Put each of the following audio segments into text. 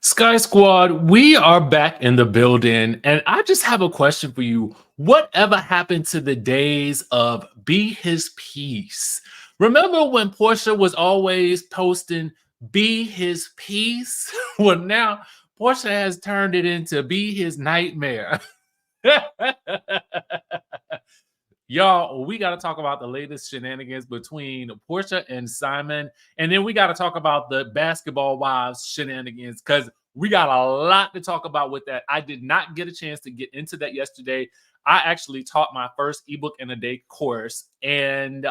Sky Squad, we are back in the building, and I just have a question for you. Whatever happened to the days of Be His Peace? Remember when Portia was always posting Be His Peace? Well, now Portia has turned it into Be His Nightmare. Y'all, we got to talk about the latest shenanigans between Porsha and Simon. And then we got to talk about the basketball wives shenanigans because we got a lot to talk about with that. I did not get a chance to get into that yesterday. I actually taught my first ebook in a day course, and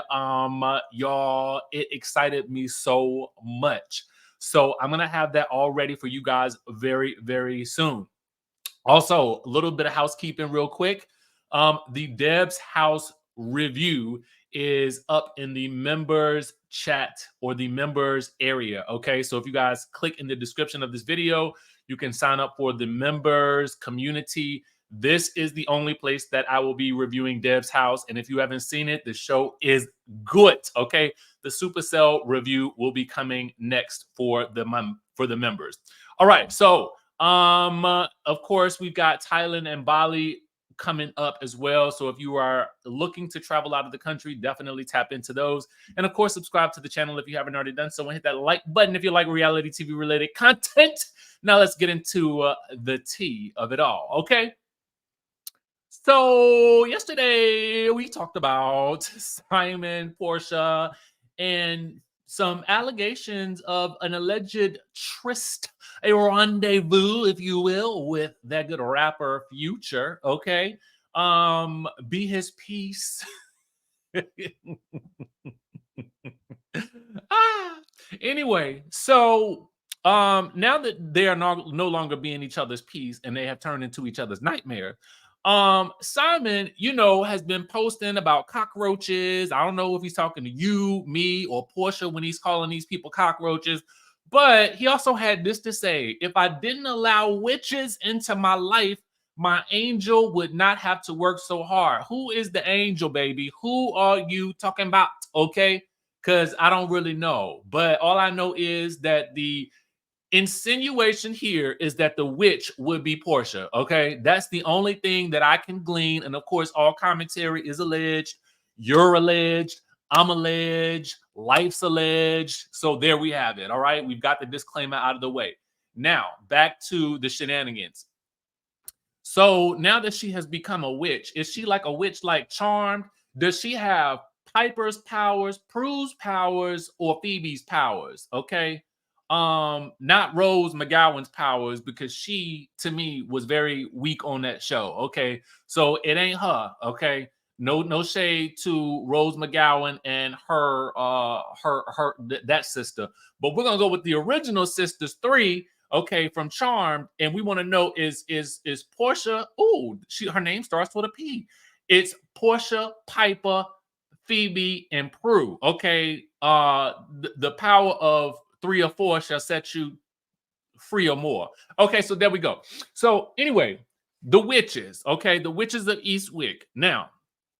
y'all, it excited me so much. So I'm gonna have that all ready for you guys very, very soon. Also, a little bit of housekeeping real quick. The Deb's House review is up in the members chat or the members area. Okay, so if you guys click in the description of this video, you can sign up for the members community. This is the only place that I will be reviewing Deb's House. And if you haven't seen it, the show is good. Okay, the Supercell review will be coming next for the members. All right, so of course, we've got Thailand and Bali coming up as well. So if you are looking to travel out of the country, definitely tap into those. And of course, subscribe to the channel if you haven't already done so, and hit that like button if you like reality TV related content. Now let's get into the tea of it all. Okay. So yesterday we talked about Simon, Porsha, and some allegations of an alleged tryst, a rendezvous, if you will, with that good rapper Future. Okay. Be His Peace. Anyway, so now that they are no longer being each other's peace and they have turned into each other's nightmare, Simon, has been posting about cockroaches. I don't know if he's talking to you, me, or Porsha when he's calling these people cockroaches, but he also had this to say: if I didn't allow witches into my life, my angel would not have to work so hard. Who is the angel, baby? Who are you talking about? Okay, because I don't really know, but all I know is that the insinuation here is that the witch would be Porsha. Okay, that's the only thing that I can glean. And of course, all commentary is alleged. You're alleged. I'm alleged. Life's alleged. So there we have it. All right, we've got the disclaimer out of the way. Now back to the shenanigans. So now that she has become a witch, is she like a witch like Charmed? Does she have Piper's powers, Prue's powers, or Phoebe's powers? Okay. Not Rose McGowan's powers, because she, to me, was very weak on that show. Okay, so it ain't her. Okay, no shade to Rose McGowan and that sister, but we're gonna go with the original sisters three. Okay, from Charmed, and we want to know is Porsha? Oh, her name starts with a P. It's Porsha, Piper, Phoebe, and Prue. Okay, the power of 3 or 4 shall set you free or more. Okay, so there we go. So anyway, the witches, okay, the witches of Eastwick. Now,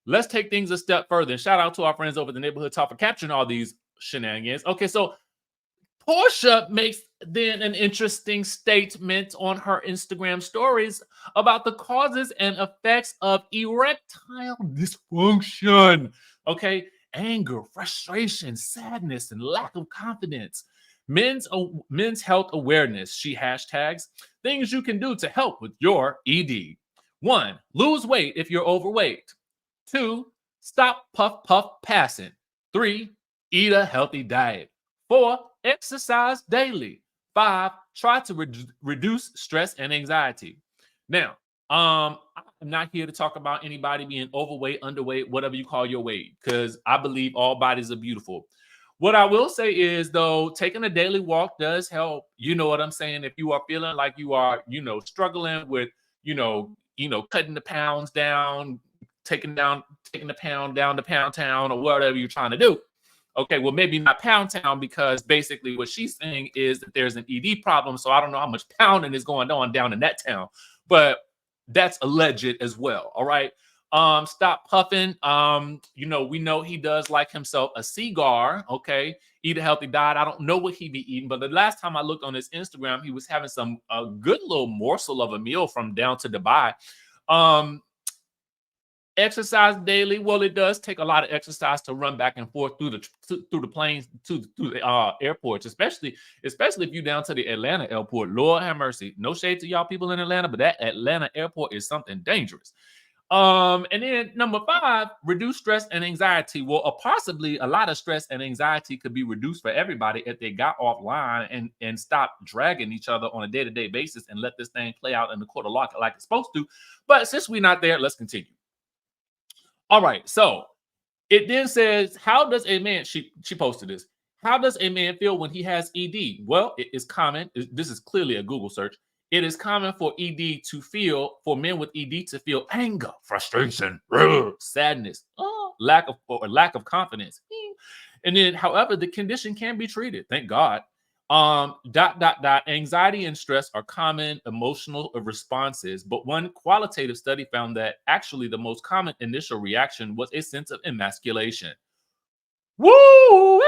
let's take things a step further. And shout out to our friends over the Neighborhood Talk for capturing all these shenanigans. Okay, so Porsha makes then an interesting statement on her Instagram stories about the causes and effects of erectile dysfunction. Okay, anger, frustration, sadness, and lack of confidence. Men's health awareness, she hashtags things you can do to help with your ED. 1, lose weight if you're overweight. 2, stop puff passing. 3, eat a healthy diet. 4, exercise daily. 5, try to reduce stress and anxiety. Now, I'm not here to talk about anybody being overweight, underweight, whatever you call your weight, because I believe all bodies are beautiful. What I will say is, though, taking a daily walk does help. You know what I'm saying? If you are feeling like you are, struggling with, cutting the pounds down, taking the pound down to Pound Town or whatever you're trying to do. Okay, well, maybe not Pound Town, because basically what she's saying is that there's an ED problem. So I don't know how much pounding is going on down in that town, but that's alleged as well. All right. Stop puffing. You know, we know he does like himself a cigar. Okay, eat a healthy diet. I don't know what he be eating, but the last time I looked on his Instagram, he was having some a good little morsel of a meal from down to Dubai. Exercise daily. Well, it does take a lot of exercise to run back and forth through the planes to the airports, especially if you down to the Atlanta airport. Lord have mercy. No shade to y'all people in Atlanta, but that Atlanta airport is something dangerous. And then number 5, reduce stress and anxiety. Well, possibly a lot of stress and anxiety could be reduced for everybody if they got offline and stop dragging each other on a day-to-day basis and let this thing play out in the court of law like it's supposed to. But since we're not there, let's continue. All right, so it then says, how does a man, she posted this, how does a man feel when he has ED? Well, it is common. This is clearly a Google search. It is common for men with ED to feel anger, frustration, sadness, lack of confidence. And then, however, the condition can be treated. Thank God. Anxiety and stress are common emotional responses, but one qualitative study found that actually the most common initial reaction was a sense of emasculation. Woo!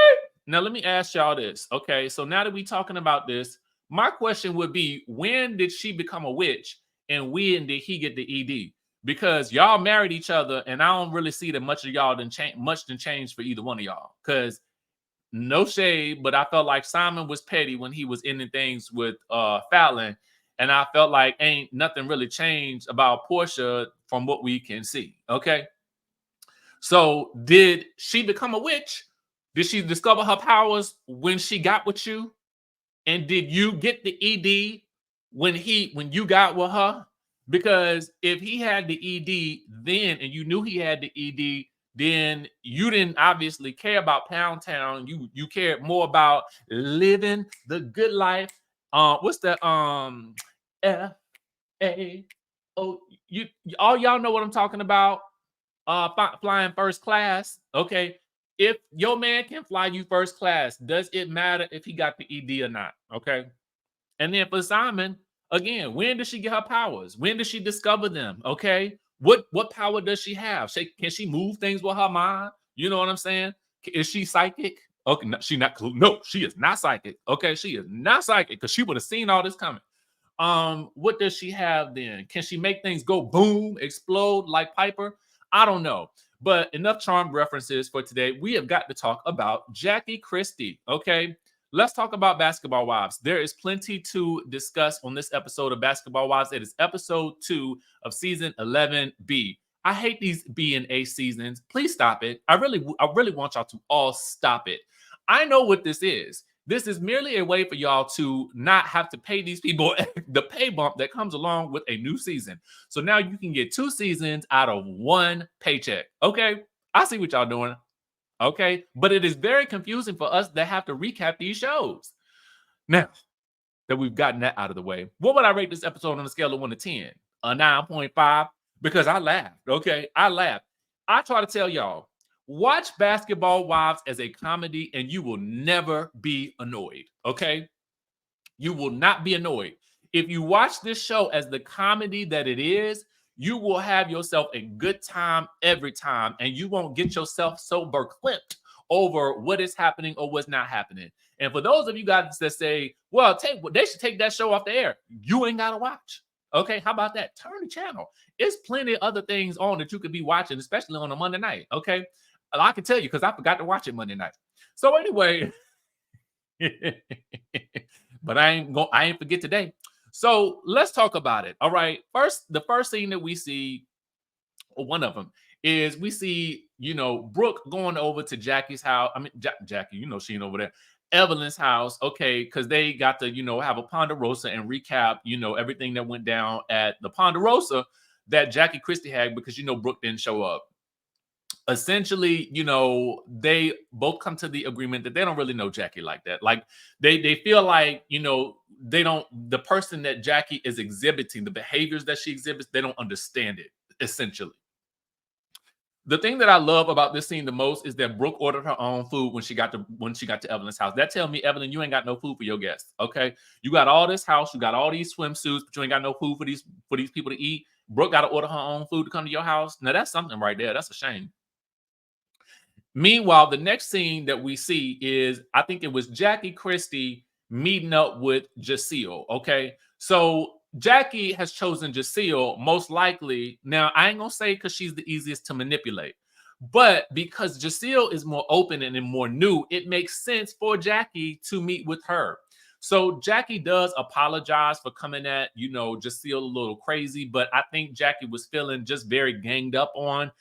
Now let me ask y'all this. Okay, so now that we're talking about this, my question would be, when did she become a witch and when did he get the ED? Because y'all married each other, and I don't really see that much of y'all much changed for either one of y'all. Because no shade, but I felt like Simon was petty when he was ending things with Fallon, and I felt like ain't nothing really changed about Porsha from what we can see. Okay, so did she become a witch? Did she discover her powers when she got with you? And did you get the ED when you got with her? Because if he had the ED then and you knew he had the ED, then you didn't obviously care about Pound Town. You cared more about living the good life. What's that? F-A-O. You all y'all know what I'm talking about. Flying first class. Okay. If your man can fly you first class, does it matter if he got the ED or not? Okay. And then for Simon, again, when did she get her powers? When did she discover them? Okay. What power does she have? Can she move things with her mind? You know what I'm saying? Is she psychic? Okay, no, she is not psychic. Okay, she is not psychic because she would have seen all this coming. What does she have then? Can she make things go boom, explode like Piper? I don't know. But enough charm references for today. We have got to talk about Jackie Christie. Okay. Let's talk about Basketball Wives. There is plenty to discuss on this episode of Basketball Wives. It is episode 2 of season 11B. I hate these B and A seasons. Please stop it. I really want y'all to all stop it. I know what this is. This is merely a way for y'all to not have to pay these people the pay bump that comes along with a new season. So now you can get 2 seasons out of 1 paycheck. Okay? I see what y'all doing. Okay, but it is very confusing for us that have to recap these shows. Now that we've gotten that out of the way, what would I rate this episode on a scale of 1 to 10? A 9.5, because I laughed. Okay, I laughed. I try to tell y'all, watch Basketball Wives as a comedy and you will never be annoyed. Okay, you will not be annoyed. If you watch this show as the comedy that it is, you will have yourself a good time every time, and you won't get yourself so verklempt over what is happening or what's not happening. And for those of you guys that say, well, they should take that show off the air, you ain't got to watch. Okay, how about that? Turn the channel. It's plenty of other things on that you could be watching, especially on a Monday night. Okay, I can tell you because I forgot to watch it Monday night. So anyway, but I ain't forget today. So let's talk about it. All right. The first scene that we see, or one of them, is we see, Brooke going over to Jackie's house. I mean, Jackie, she ain't over there. Evelyn's house. Okay. Because they got to, have a Ponderosa and recap, everything that went down at the Ponderosa that Jackie Christie had because, Brooke didn't show up. Essentially, they both come to the agreement that they don't really know Jackie like that. Like they feel like, the person that Jackie is exhibiting, the behaviors that she exhibits, they don't understand it, essentially. The thing that I love about this scene the most is that Brooke ordered her own food when she got to Evelyn's house. That tells me, Evelyn, you ain't got no food for your guests. Okay. You got all this house, you got all these swimsuits, but you ain't got no food for these people to eat. Brooke got to order her own food to come to your house. Now that's something right there. That's a shame. Meanwhile, the next scene that we see is, I think it was Jackie Christie meeting up with Jaceel. Okay. So Jackie has chosen Jaceel most likely. Now, I ain't going to say because she's the easiest to manipulate, but because Jaceel is more open and more new, it makes sense for Jackie to meet with her. So Jackie does apologize for coming at, Jaceel a little crazy, but I think Jackie was feeling just very ganged up on,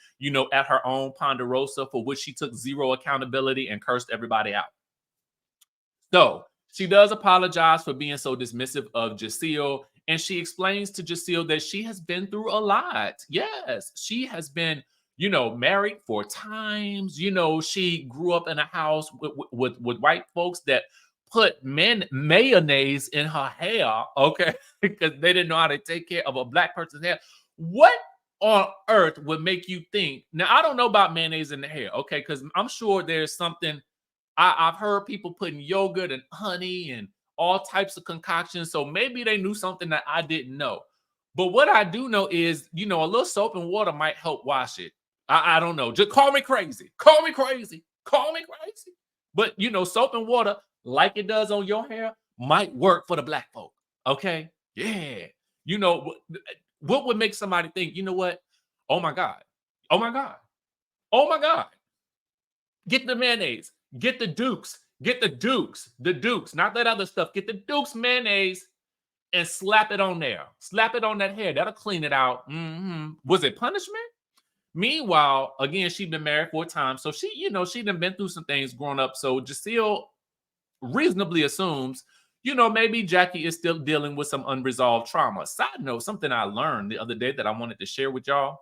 at her own Ponderosa, for which she took zero accountability and cursed everybody out. So she does apologize for being so dismissive of Jaceel, and she explains to Jaceel that she has been through a lot. Yes, she has been, married 4 times. She grew up in a house with white folks that put mayonnaise in her hair, okay, because they didn't know how to take care of a black person's hair. What on earth would make you think? Now, I don't know about mayonnaise in the hair, okay, because I'm sure there's something. I've heard people putting yogurt and honey and all types of concoctions, so maybe they knew something that I didn't know. But what I do know is, a little soap and water might help wash it. I don't know. Just call me crazy. Call me crazy. Call me crazy. But, soap and water, like it does on your hair, might work for the black folk. Okay? Yeah. What would make somebody think, you know what? Oh my God. Oh my God. Oh my God. Get the mayonnaise. Get the Dukes. Get the Dukes. The Dukes. Not that other stuff. Get the Dukes mayonnaise and slap it on there. Slap it on that hair. That'll clean it out. Was it punishment? Meanwhile, again, she'd been married 4 times. So she done been through some things growing up. So Jaceel reasonably assumes, maybe Jackie is still dealing with some unresolved trauma. Side note, something I learned the other day that I wanted to share with y'all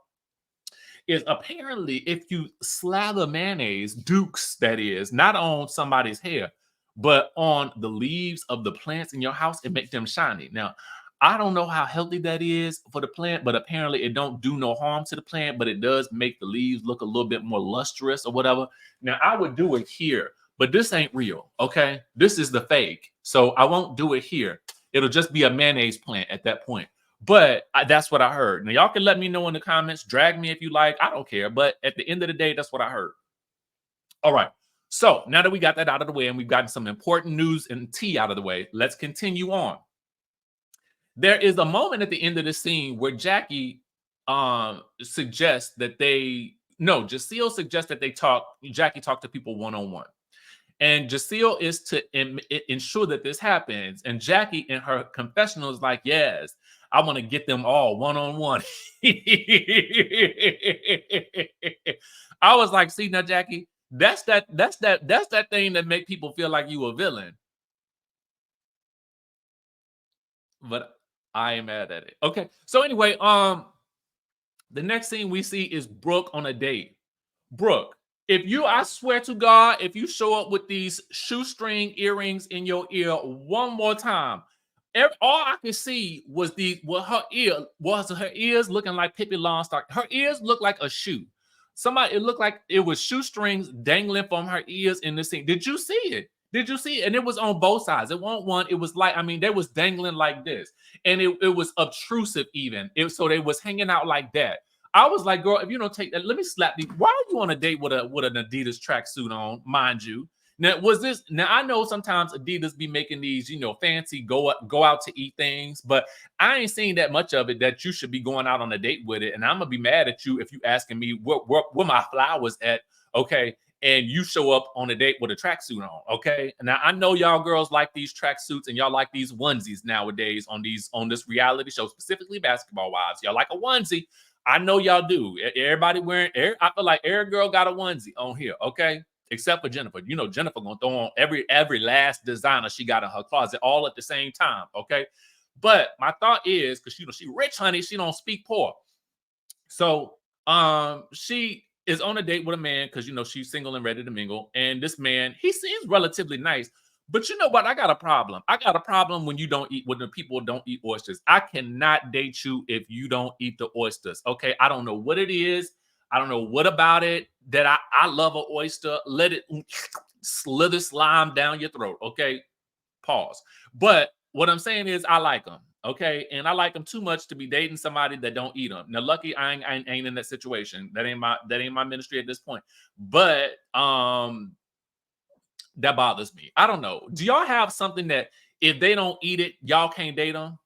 is apparently if you slather mayonnaise, Dukes that is, not on somebody's hair, but on the leaves of the plants in your house, it makes them shiny. Now, I don't know how healthy that is for the plant, but apparently it don't do no harm to the plant, but it does make the leaves look a little bit more lustrous or whatever. Now, I would do it here, but this ain't real, okay? This is the fake. So I won't do it here. It'll just be a mayonnaise plant at that point. But that's what I heard. Now, y'all can let me know in the comments. Drag me if you like. I don't care. But at the end of the day, that's what I heard. All right. So now that we got that out of the way and we've gotten some important news and tea out of the way, let's continue on. There is a moment at the end of the scene where Jackie suggests that Jaceel suggests that Jackie talk to people one-on-one. And Jaceel is to ensure that this happens. And Jackie in her confessional is like, yes, I want to get them all one-on-one. I was like, see now, Jackie, that's that thing that make people feel like you a villain. But I am mad at it. Okay. So anyway, the next scene we see is Brooke on a date. Brooke, I swear to God, if you show up with these shoestring earrings in your ear one more time, all I could see was her ears looking like Pippi Longstocking. Her ears looked like a shoe. It looked like it was shoestrings dangling from her ears in the scene. Did you see it? Did you see it? And it was on both sides. It wasn't one. It was like, they was dangling like this. And it was obtrusive even. So they was hanging out like that. I was like, girl, if you don't take that, let me slap you. Why are you on a date with an Adidas tracksuit on, mind you? Now, I know sometimes Adidas be making these, fancy go out to eat things, but I ain't seen that much of it that you should be going out on a date with it. And I'm gonna be mad at you if you asking me where my flowers at, okay? And you show up on a date with a tracksuit on, okay? Now I know y'all girls like these tracksuits and y'all like these onesies nowadays on this reality show, specifically Basketball Wives. Y'all like a onesie. I know y'all do. Everybody I feel like every girl got a onesie on here, okay? Except for Jennifer. Jennifer gonna throw on every last designer she got in her closet all at the same time, okay? But my thought is, because she rich, honey, she don't speak poor. So she is on a date with a man because she's single and ready to mingle. And this man, he seems relatively nice. But you know what? I got a problem. I got a problem when the people don't eat oysters. I cannot date you if you don't eat the oysters. Okay. I don't know what it is. I don't know what about it that I love an oyster. Let it slither slime down your throat. Okay. Pause. But what I'm saying is I like them. okay? And I like them too much to be dating somebody that don't eat them. Now, lucky I ain't in that situation. That ain't my ministry at this point. But that bothers me. I don't know. Do y'all have something that if they don't eat it, y'all can't date them?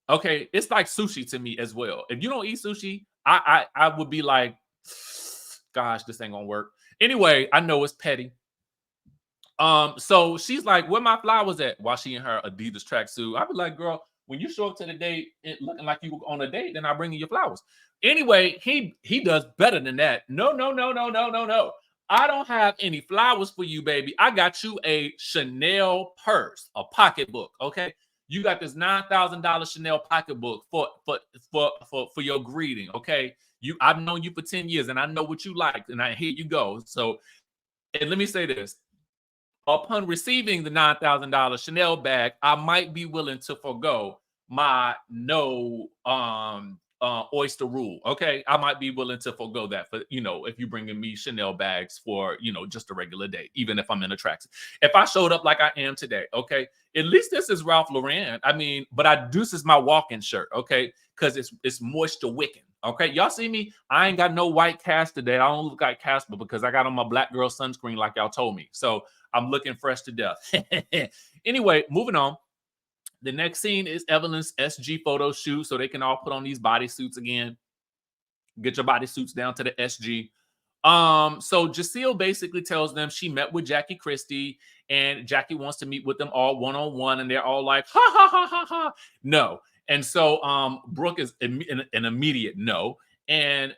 Okay, it's like sushi to me as well. If you don't eat sushi, I would be like, gosh, this ain't gonna work. Anyway, I know it's petty. So she's like, where my flowers at? While she in her Adidas tracksuit. I'd be like, girl, when you show up to the date it looking like you were on a date, then I bring you your flowers. Anyway, he does better than that. No, no, no, no, no, no, no. I don't have any flowers for you, baby. I got you a Chanel purse, a pocketbook. Okay. You got this $9,000 Chanel pocketbook for your greeting. Okay. I've known you for 10 years and I know what you like. And here you go. So, and let me say this. Upon receiving the $9,000 Chanel bag, I might be willing to forego my no oyster rule. Okay, I might be willing to forego that for if you bringing me Chanel bags for just a regular day, even if I'm in a tracksuit. If I showed up like I am today, okay, at least this is Ralph Lauren. I mean, but this is my walking shirt, okay, because it's moisture wicking. Okay, y'all see me? I ain't got no white cast today. I don't look like Casper because I got on my black girl sunscreen like y'all told me. So I'm looking fresh to death. Anyway, moving on. The next scene is Evelyn's SG photo shoot, so they can all put on these bodysuits again. Get your bodysuits down to the SG. So Jacille basically tells them she met with Jackie Christie, and Jackie wants to meet with them all one-on-one, and they're all like, ha ha ha ha ha. No. And so Brooke is an immediate no. And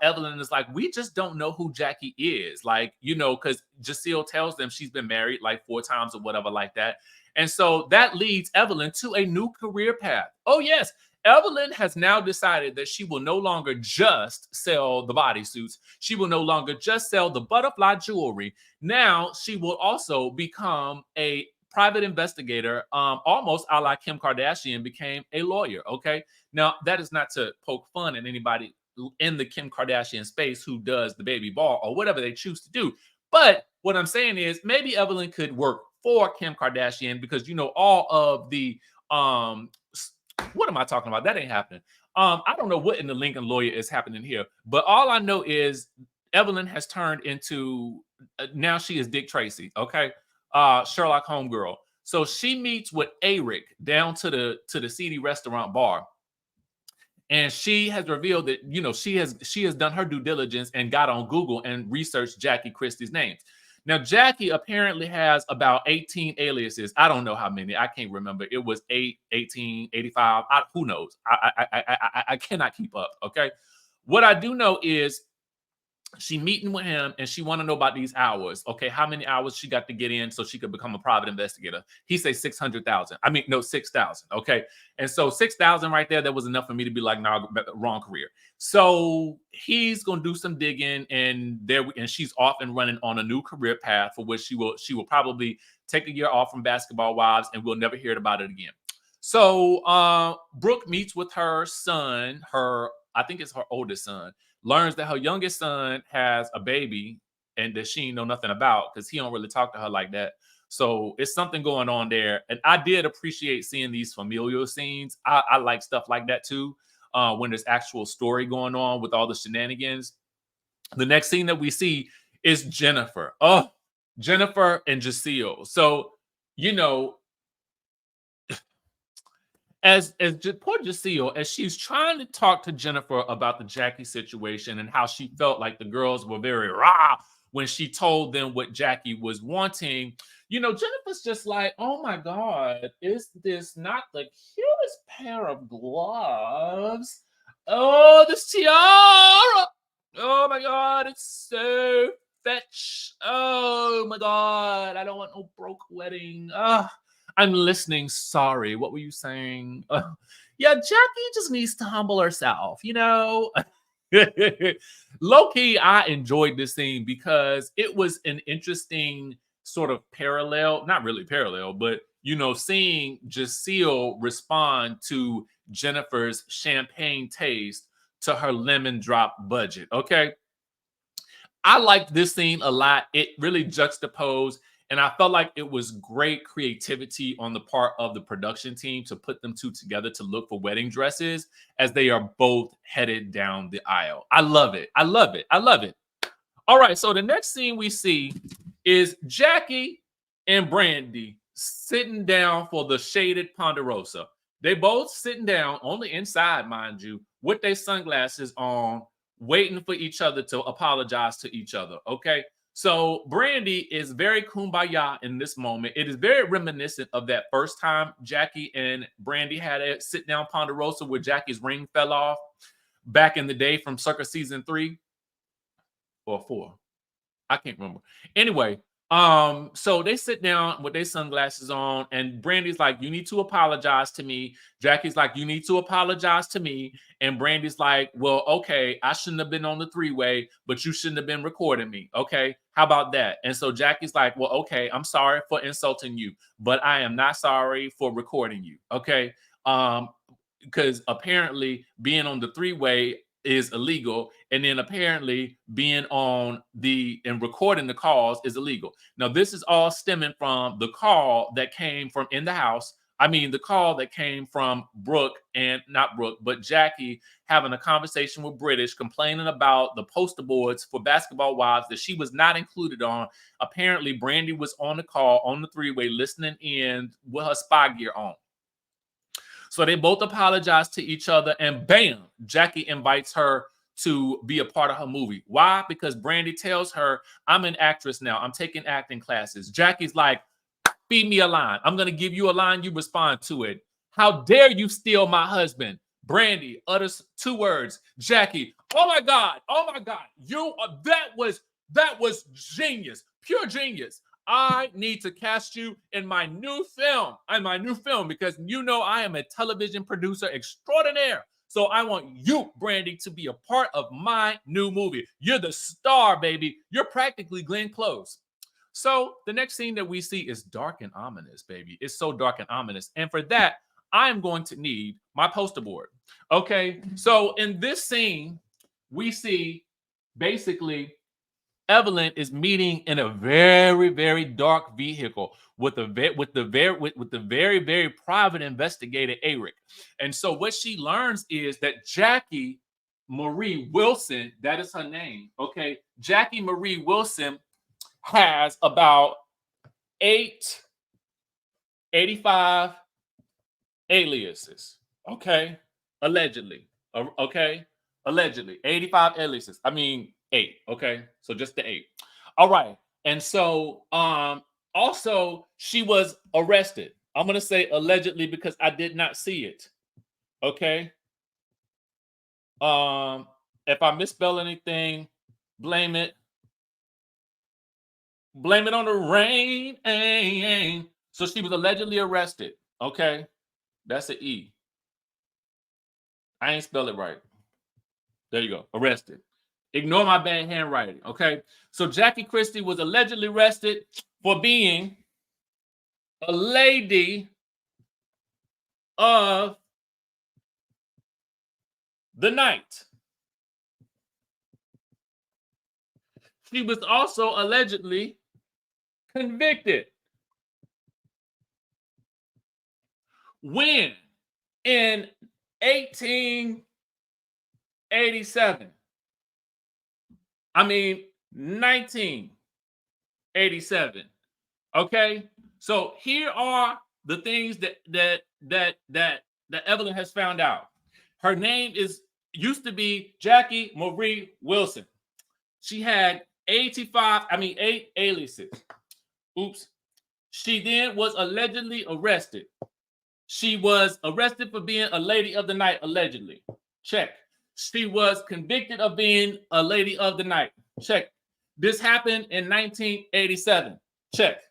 Evelyn is like, we just don't know who Jackie is. Like, because Jacille tells them she's been married like 4 times or whatever like that. And so that leads Evelyn to a new career path. Oh, yes. Evelyn has now decided that she will no longer just sell the bodysuits. She will no longer just sell the butterfly jewelry. Now she will also become a private investigator, almost a la Kim Kardashian became a lawyer. Okay. Now that is not to poke fun at anybody in the Kim Kardashian space who does the baby ball or whatever they choose to do. But what I'm saying is maybe Evelyn could work for Kim Kardashian because all of the what am I talking about? That ain't happening. I don't know what in the Lincoln lawyer is happening here, but all I know is Evelyn has turned into now she is Dick Tracy, okay? Sherlock Holmes girl. So she meets with Eric down to the seedy restaurant bar. And she has revealed that she has done her due diligence and got on Google and researched Jackie Christie's names. Now, Jackie apparently has about 18 aliases. I don't know how many. I can't remember. It was 8, 18, 85. Who knows? I cannot keep up, okay? What I do know is she meeting with him and she want to know about these hours. Okay, how many hours she got to get in so she could become a private investigator. He say 600,000. I mean, no, 6,000. Okay, and so 6,000 right there, that was enough for me to be like, nah, wrong career. So he's gonna do some digging, and she's off and running on a new career path for which she will probably take a year off from Basketball Wives, and we'll never hear about it again. So Brooke meets with her son, I think it's her oldest son, learns that her youngest son has a baby and that she know nothing about because he don't really talk to her like that. So it's something going on there. And I did appreciate seeing these familial scenes. I like stuff like that too, when there's actual story going on with all the shenanigans. The next scene that we see is Jennifer. Oh, Jennifer and Jacille. So, as poor Jacille, as she's trying to talk to Jennifer about the Jackie situation and how she felt like the girls were very raw when she told them what Jackie was wanting, Jennifer's just like, oh my God, is this not the cutest pair of gloves? Oh, this tiara. Oh my God, it's so fetch. Oh my God, I don't want no broke wedding. I'm listening. Sorry. What were you saying? Yeah, Jackie just needs to humble herself, Low key, I enjoyed this scene because it was an interesting sort of parallel, not really parallel, but seeing Jacille respond to Jennifer's champagne taste to her lemon drop budget. Okay. I liked this scene a lot. It really juxtaposed And I felt like it was great creativity on the part of the production team to put them two together to look for wedding dresses as they are both headed down the aisle. I love it. I love it. I love it. All right. So the next scene we see is Jackie and Brandy sitting down for the shaded Ponderosa. They both sitting down on the inside, mind you, with their sunglasses on, waiting for each other to apologize to each other. Okay. So Brandy is very kumbaya in this moment. It is very reminiscent of that first time Jackie and Brandy had a sit down Ponderosa where Jackie's ring fell off back in the day from Circus season 3 or 4. I can't remember. Anyway, so they sit down with their sunglasses on, and Brandy's like, "You need to apologize to me." Jackie's like, "You need to apologize to me." And Brandy's like, "Well, okay, I shouldn't have been on the three-way, but you shouldn't have been recording me. Okay, how about that?" And so Jackie's like, "Well, okay, I'm sorry for insulting you, but I am not sorry for recording you." Okay. Because apparently being on the three-way is illegal, and then apparently being on the and recording the calls is illegal. Now, this is all stemming from the call that came from in the house. I mean, the call that came from Brooke, and not Brooke, but Jackie having a conversation with British, complaining about the poster boards for Basketball Wives that she was not included on. Apparently, Brandy was on the call on the three-way listening in with her spy gear on. So they both apologize to each other, and bam, Jackie invites her to be a part of her movie. Why? Because Brandy tells her, "I'm an actress now. I'm taking acting classes." Jackie's like, "Feed me a line. I'm going to give you a line. You respond to it." "How dare you steal my husband?" Brandy utters 2 words. Jackie, "Oh my God. Oh my God. That was genius. Pure genius. I need to cast you in my new film. Because you know I am a television producer extraordinaire. So I want you, Brandy, to be a part of my new movie. You're the star, baby. You're practically Glenn Close." So the next scene that we see is dark and ominous, baby. It's so dark and ominous. And for that, I am going to need my poster board. Okay. So in this scene, we see basically Evelyn is meeting in a very, very dark vehicle with the very, very private investigator Eric. And so what she learns is that Jackie Marie Wilson, that is her name. Okay, Jackie Marie Wilson has about 85 aliases. Okay, allegedly. Okay, allegedly 85 aliases. I mean 8. Okay, so just the 8. All right, and so also she was arrested. I'm gonna say allegedly because I did not see it. Okay. If I misspell anything, blame it. Blame it on the rain. So she was allegedly arrested. Okay, that's an E. I ain't spell it right. There you go. Arrested. Ignore my bad handwriting. Okay. So Jackie Christie was allegedly arrested for being a lady of the night. She was also allegedly convicted. When? In 1887. I mean, 1987. Okay, so here are the things that Evelyn has found out. Her name used to be Jackie Marie Wilson. She had 8 aliases. Oops. She then was allegedly arrested. She was arrested for being a lady of the night, allegedly. Check. She was convicted of being a lady of the night. Check. This happened in 1987. Check.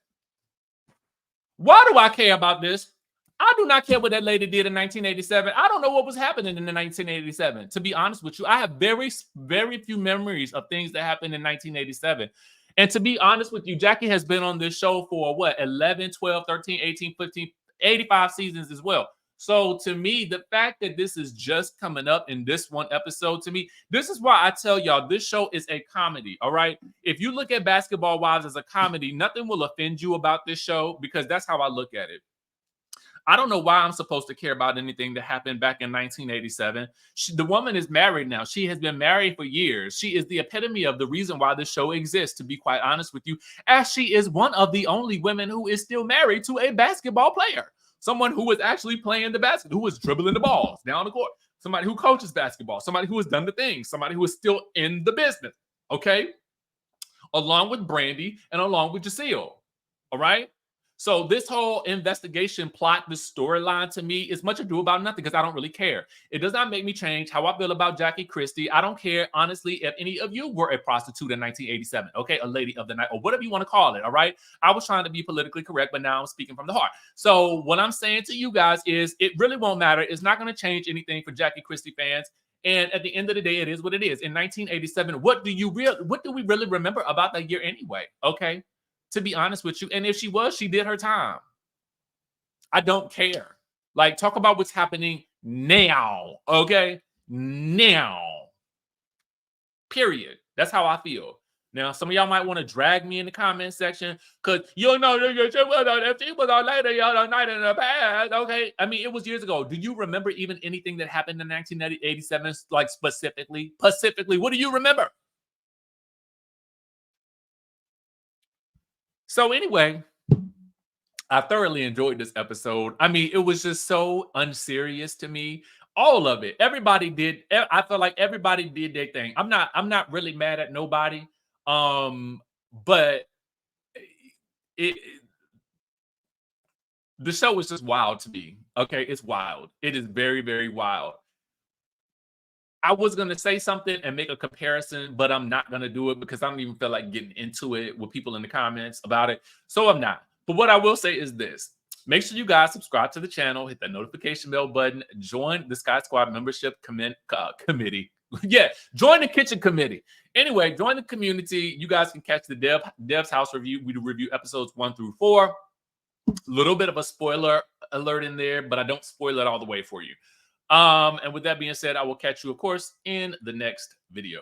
Why do I care about this? I do not care what that lady did in 1987. I don't know what was happening in 1987. To be honest with you, I have very, very few memories of things that happened in 1987. And to be honest with you, Jackie has been on this show for what, 11, 12, 13, 18, 15, 85 seasons as well. So to me, the fact that this is just coming up in this one episode, to me, this is why I tell y'all this show is a comedy. All right. If you look at Basketball Wives as a comedy, nothing will offend you about this show because that's how I look at it. I don't know why I'm supposed to care about anything that happened back in 1987. The woman is married now. She has been married for years. She is the epitome of the reason why this show exists, to be quite honest with you, as she is one of the only women who is still married to a basketball player. Someone who is actually playing the basketball, who is dribbling the balls down the court. Somebody who coaches basketball. Somebody who has done the thing. Somebody who is still in the business. Okay? Along with Brandy and along with Giselle. All right? So this whole investigation plot, this storyline to me is much ado about nothing because I don't really care. It does not make me change how I feel about Jackie Christie. I don't care, honestly, if any of you were a prostitute in 1987, okay? A lady of the night or whatever you want to call it, all right? I was trying to be politically correct, but now I'm speaking from the heart. So what I'm saying to you guys is it really won't matter. It's not going to change anything for Jackie Christie fans. And at the end of the day, it is what it is. In 1987, what do we really remember about that year anyway, okay? To be honest with you. And if she was, she did her time. I don't care. Like, talk about what's happening now. Okay? Now. Period. That's how I feel. Now, some of y'all might want to drag me in the comment section because you know if she was on later the other night in the past. Okay. I mean, it was years ago. Do you remember even anything that happened in 1987? Like specifically? What do you remember? So anyway, I thoroughly enjoyed this episode. I mean, it was just so unserious to me. All of it. Everybody did. I feel like everybody did their thing. I'm not really mad at nobody. But it the show was just wild to me. Okay, it's wild. It is very, very wild. I was going to say something and make a comparison, but I'm not going to do it because I don't even feel like getting into it with people in the comments about it. So I'm not. But what I will say is this. Make sure you guys subscribe to the channel, hit that notification bell button, join the Skye Squad membership committee. Yeah, join the kitchen committee. Anyway, join the community. You guys can catch the Dev's House review. We do review episodes 1 through 4. A little bit of a spoiler alert in there, but I don't spoil it all the way for you. And with that being said, I will catch you, of course, in the next video.